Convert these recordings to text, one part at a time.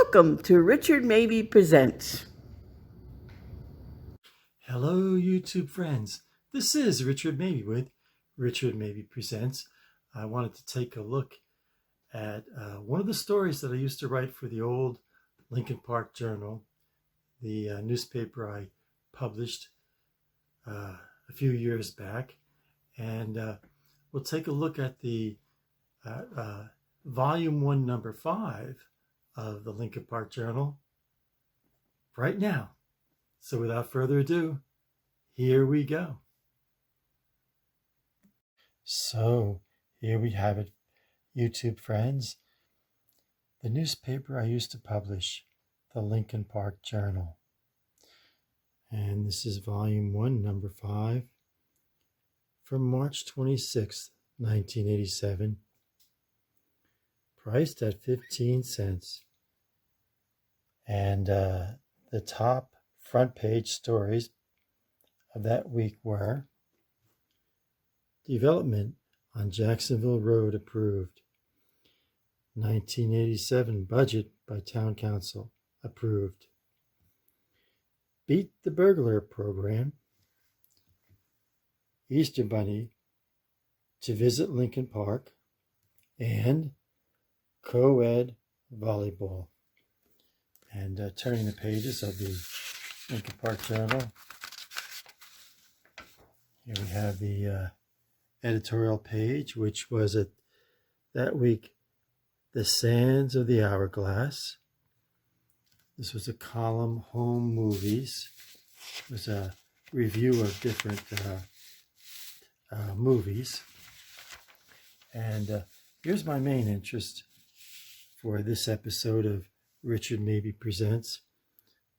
Welcome to Richard Mabey Presents. Hello, YouTube friends. This is Richard Mabey with Richard Mabey Presents. I wanted to take a look at one of the stories that I used to write for the old Lincoln Park Journal, the newspaper I published a few years back. And we'll take a look at the Volume 1, Number 5 of the Lincoln Park Journal right now. So without further ado, here we go. So here we have it, YouTube friends. The newspaper I used to publish, the Lincoln Park Journal. And this is Volume 1, Number 5, from March 26, 1987, priced at 15 cents. And the top front page stories of that week were: development on Jacksonville Road approved, 1987 budget by Town Council approved, Beat the Burglar program, Easter Bunny to visit Lincoln Park, and co-ed volleyball. And turning the pages of the Lincoln Park Journal, here we have the editorial page, which was that week, The Sands of the Hourglass. This was a column, Home Movies. It was a review of different movies. And here's my main interest for this episode of Richard Mabey Presents,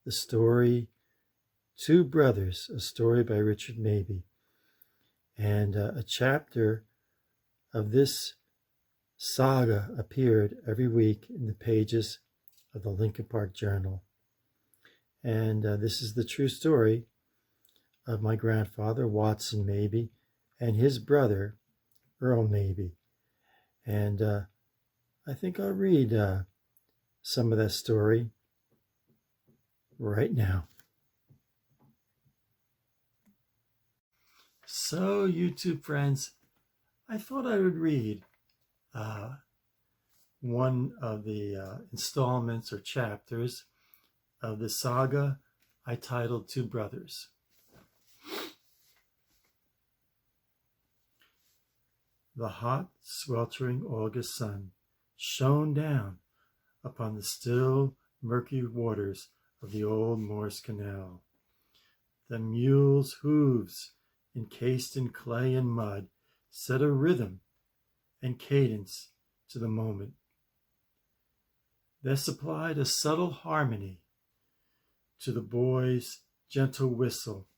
the story Two Brothers, a story by Richard Mabey. And a chapter of this saga appeared every week in the pages of the Lincoln Park Journal. And this is the true story of my grandfather, Watson Mabey, and his brother, Earl Mabey. And I think I'll read some of that story right now. So, YouTube friends, I thought I would read one of the installments or chapters of the saga I titled Two Brothers. The hot, sweltering August sun shone down upon the still, murky waters of the old Morse Canal. The mule's hooves, encased in clay and mud, set a rhythm and cadence to the moment. They supplied a subtle harmony to the boy's gentle whistle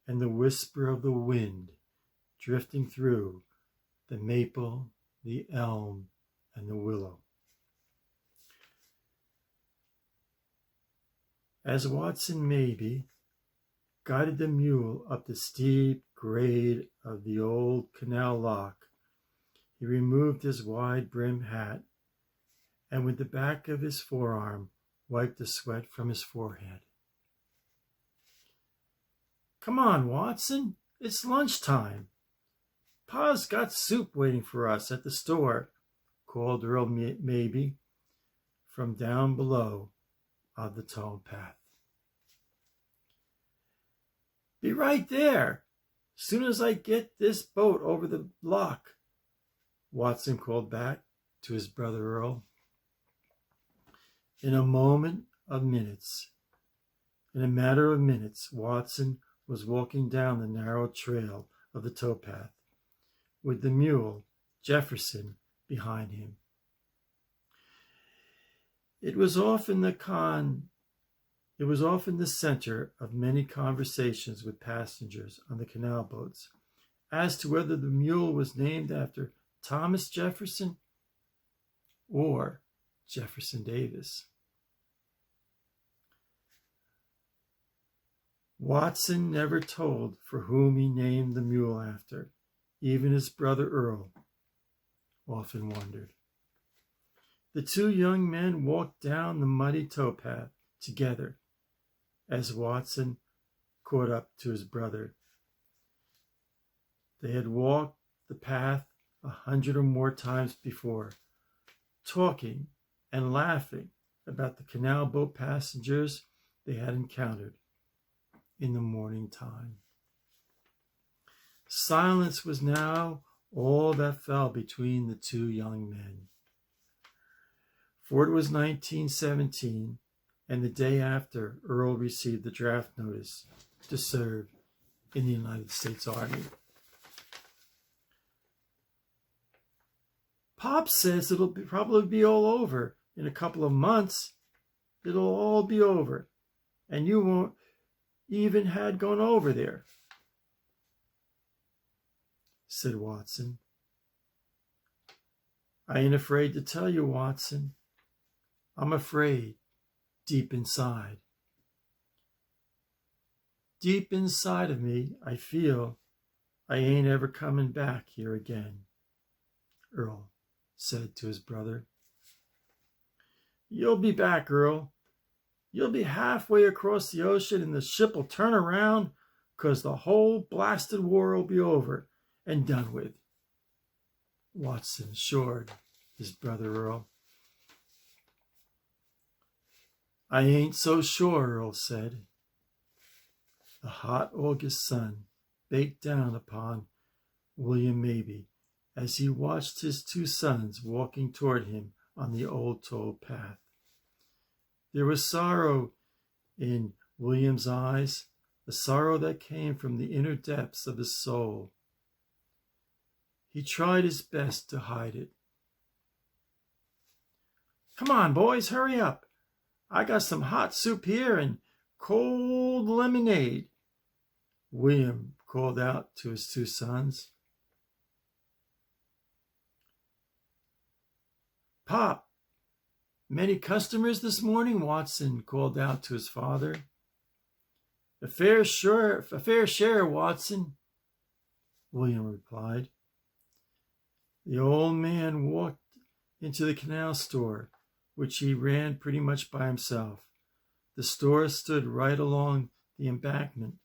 and the whisper of the wind drifting through the maple, the elm, and the willow. As Watson Mabey guided the mule up the steep grade of the old canal lock, he removed his wide-brimmed hat and with the back of his forearm wiped the sweat from his forehead. "Come on, Watson, it's lunchtime. Pa's got soup waiting for us at the store," called Earl Mabey from down below on the towpath. "Be right there, soon as I get this boat over the lock," Watson called back to his brother Earl. In a matter of minutes, Watson was walking down the narrow trail of the towpath, with the mule, Jefferson, behind him. It was often the center of many conversations with passengers on the canal boats as to whether the mule was named after Thomas Jefferson or Jefferson Davis. Watson never told for whom he named the mule after. Even his brother Earl often wondered. The two young men walked down the muddy towpath together as Watson caught up to his brother. They had walked the path 100 or more times before, talking and laughing about the canal boat passengers they had encountered in the morning time. Silence was now all that fell between the two young men. For it was 1917, and the day after Earl received the draft notice to serve in the United States Army. Pop says it'll probably be all over in a couple of months. It'll all be over, and you won't even had gone over there, said Watson. I ain't afraid to tell you, Watson. I'm afraid deep inside. Deep inside of me, I feel I ain't ever coming back here again, Earl said to his brother. You'll be back, Earl. You'll be halfway across the ocean and the ship will turn around because the whole blasted war will be over and done with, Watson assured his brother Earl. I ain't so sure, Earl said. The hot August sun baked down upon William Mabey as he watched his two sons walking toward him on the old toll path. There was sorrow in William's eyes, a sorrow that came from the inner depths of his soul. He tried his best to hide it. Come on, boys, hurry up. I got some hot soup here and cold lemonade, William called out to his two sons. Pop, many customers this morning, Watson called out to his father. A fair share, Watson, William replied. The old man walked into the canal store, which he ran pretty much by himself. The store stood right along the embankment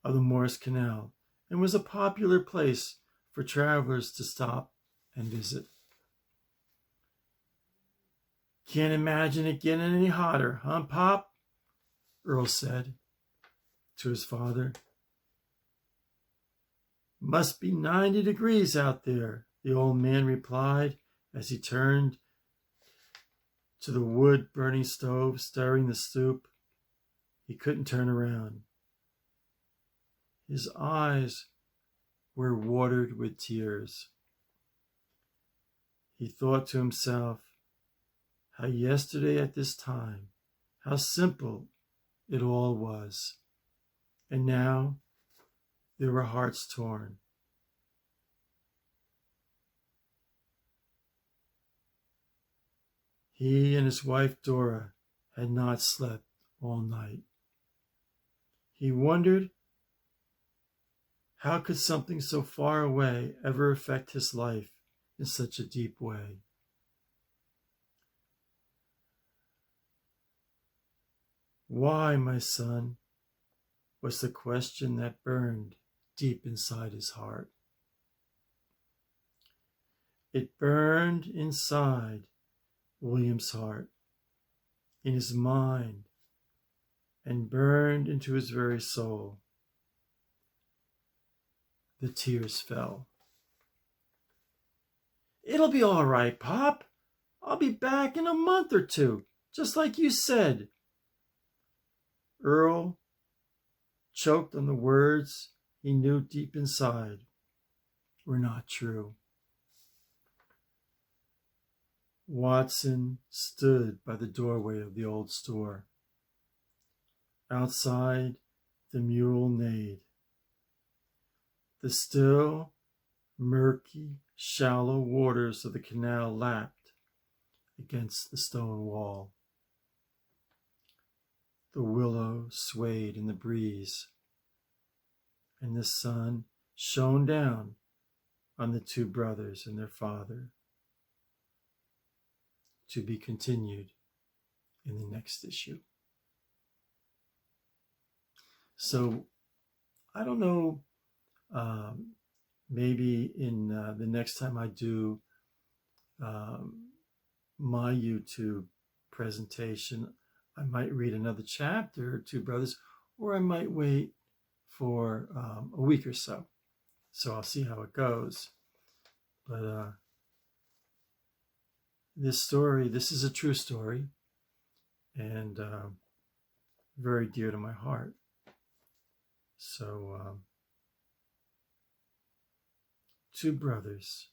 of the Morris Canal and was a popular place for travelers to stop and visit. Can't imagine it getting any hotter, huh, Pop? Earl said to his father. Must be 90 degrees out there, the old man replied as he turned to the wood-burning stove, stirring the soup. He couldn't turn around. His eyes were watered with tears. He thought to himself, how yesterday at this time, how simple it all was. And now there were hearts torn. He and his wife Dora had not slept all night. He wondered, how could something so far away ever affect his life in such a deep way? Why, my son, was the question that burned deep inside his heart. It burned inside William's heart, in his mind, and burned into his very soul. The tears fell. It'll be all right, Pop. I'll be back in a month or two, just like you said. Earl choked on the words he knew deep inside were not true. Watson stood by the doorway of the old store. Outside, the mule neighed. The still, murky, shallow waters of the canal lapped against the stone wall. The willow swayed in the breeze, and the sun shone down on the two brothers and their father. to be continued in the next issue. So I don't know, maybe in the next time I do my YouTube presentation, I might read another chapter or two, brothers, or I might wait for a week or so. So I'll see how it goes. But this story, this is a true story, and very dear to my heart. So, two brothers.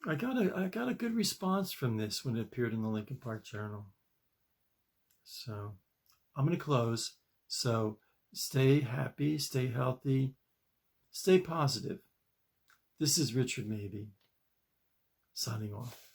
I got a good response from this when it appeared in the Lincoln Park Journal. So I'm going to close. So stay happy, stay healthy, stay positive. This is Richard Mabey, signing off.